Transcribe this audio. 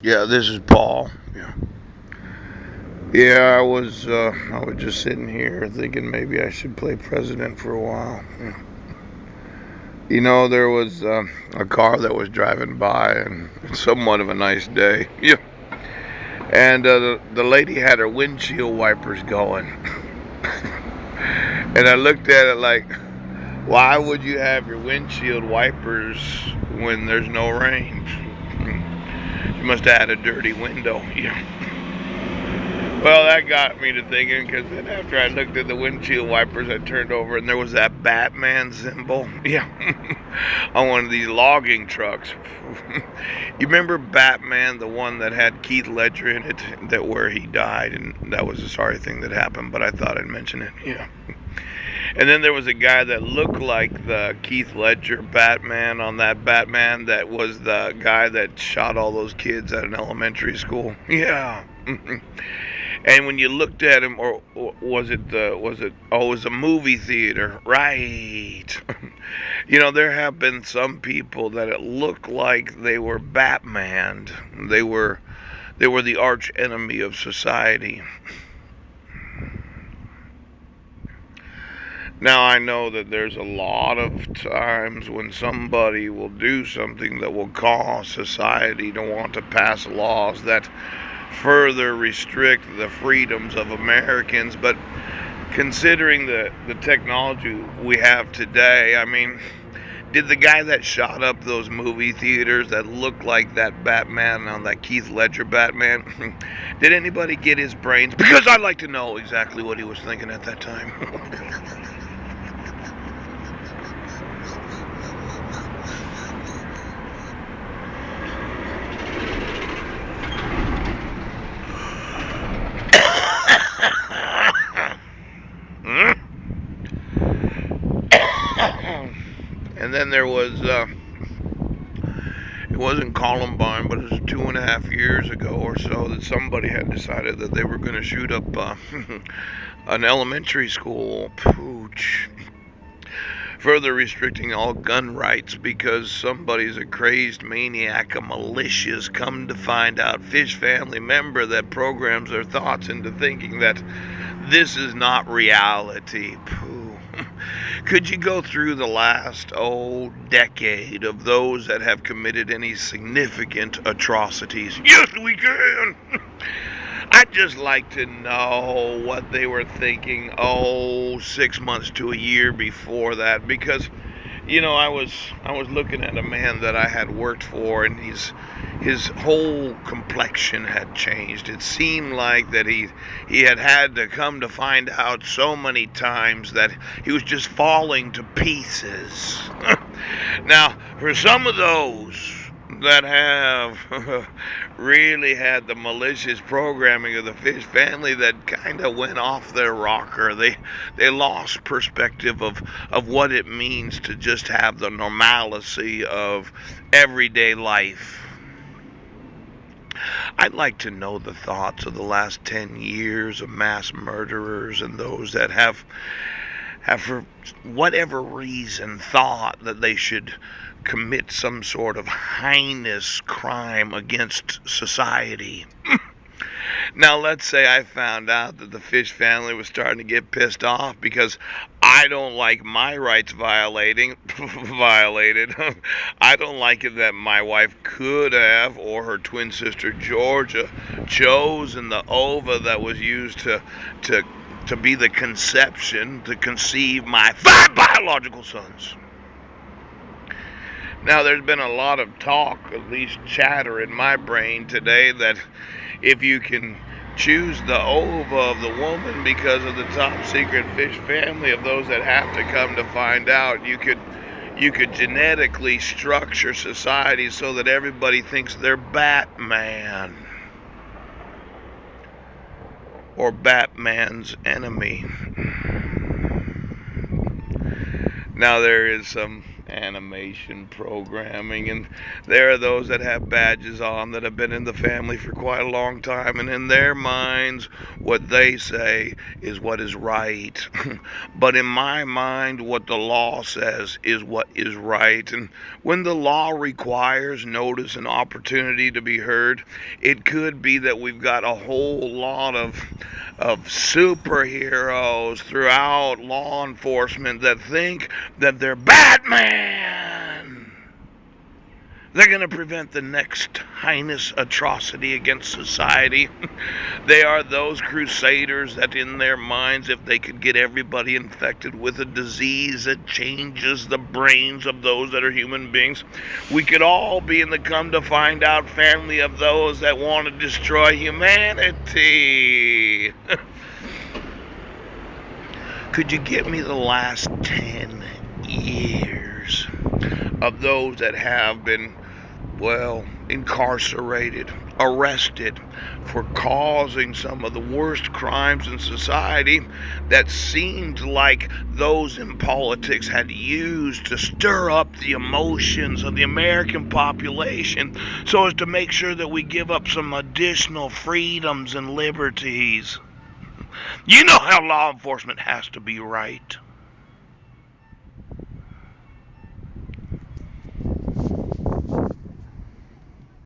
Yeah, this is Paul. Yeah, I was just sitting here thinking maybe I should play president for a while. There was a car that was driving by, and somewhat of a nice day. Yeah, and the lady had her windshield wipers going, and I looked at it like, why would you have your windshield wipers when there's no rain? You must have had a dirty window. Yeah. Well, that got me to thinking, because then after I looked at the windshield wipers, I turned over and there was that Batman symbol. Yeah. On one of these logging trucks. You remember Batman, the one that had Keith Ledger in it, that where he died, and that was a sorry thing that happened, but I thought I'd mention it. Yeah. And then there was a guy that looked like the Keith Ledger Batman on that Batman that was the guy that shot all those kids at an elementary school. Yeah. And when you looked at him, or it was a movie theater, right? There have been some people that it looked like they were Batman. They were the arch enemy of society. Now I know that there's a lot of times when somebody will do something that will cause society to want to pass laws that further restrict the freedoms of Americans, but considering the technology we have today, I mean, did the guy that shot up those movie theaters that looked like that Batman on that Keith Ledger Batman, did anybody get his brains? Because I'd like to know exactly what he was thinking at that time. And then there was, it wasn't Columbine, but it was 2.5 years ago or so that somebody had decided that they were going to shoot up an elementary school. Pooch. Further restricting all gun rights because somebody's a crazed maniac, a malicious, come to find out fish family member that programs their thoughts into thinking that this is not reality. Pooh. Could you go through the last, decade of those that have committed any significant atrocities? Yes, we can! I'd just like to know what they were thinking, 6 months to a year before that, because I was looking at a man that I had worked for, and his whole complexion had changed. It seemed like that he had to come to find out so many times that he was just falling to pieces. Now, for some of those that have really had the malicious programming of the fish family that kind of went off their rocker. They lost perspective of what it means to just have the normalcy of everyday life. I'd like to know the thoughts of the last 10 years of mass murderers and those that have for whatever reason thought that they should commit some sort of heinous crime against society. Now, let's say I found out that the fish family was starting to get pissed off because I don't like my rights violated. I don't like it that my wife could have, or her twin sister Georgia, chosen the ova that was used to to be the conception to conceive my 5 biological sons. Now, there's been a lot of talk, at least chatter in my brain today, that if you can choose the ova of the woman because of the top secret fish family of those that have to come to find out, you could genetically structure society so that everybody thinks they're Batman or Batman's enemy. Now, there is some animation programming, and there are those that have badges on that have been in the family for quite a long time, and in their minds what they say is what is right. But in my mind, what the law says is what is right. And when the law requires notice and opportunity to be heard, it could be that we've got a whole lot of superheroes throughout law enforcement that think that they're Batman. They're going to prevent the next heinous atrocity against society. They are those crusaders that in their minds, if they could get everybody infected with a disease that changes the brains of those that are human beings, we could all be in the come to find out family of those that want to destroy humanity. Could you give me the last 10 years of those that have been, well, incarcerated, arrested for causing some of the worst crimes in society that seemed like those in politics had used to stir up the emotions of the American population so as to make sure that we give up some additional freedoms and liberties? You know how law enforcement has to be right.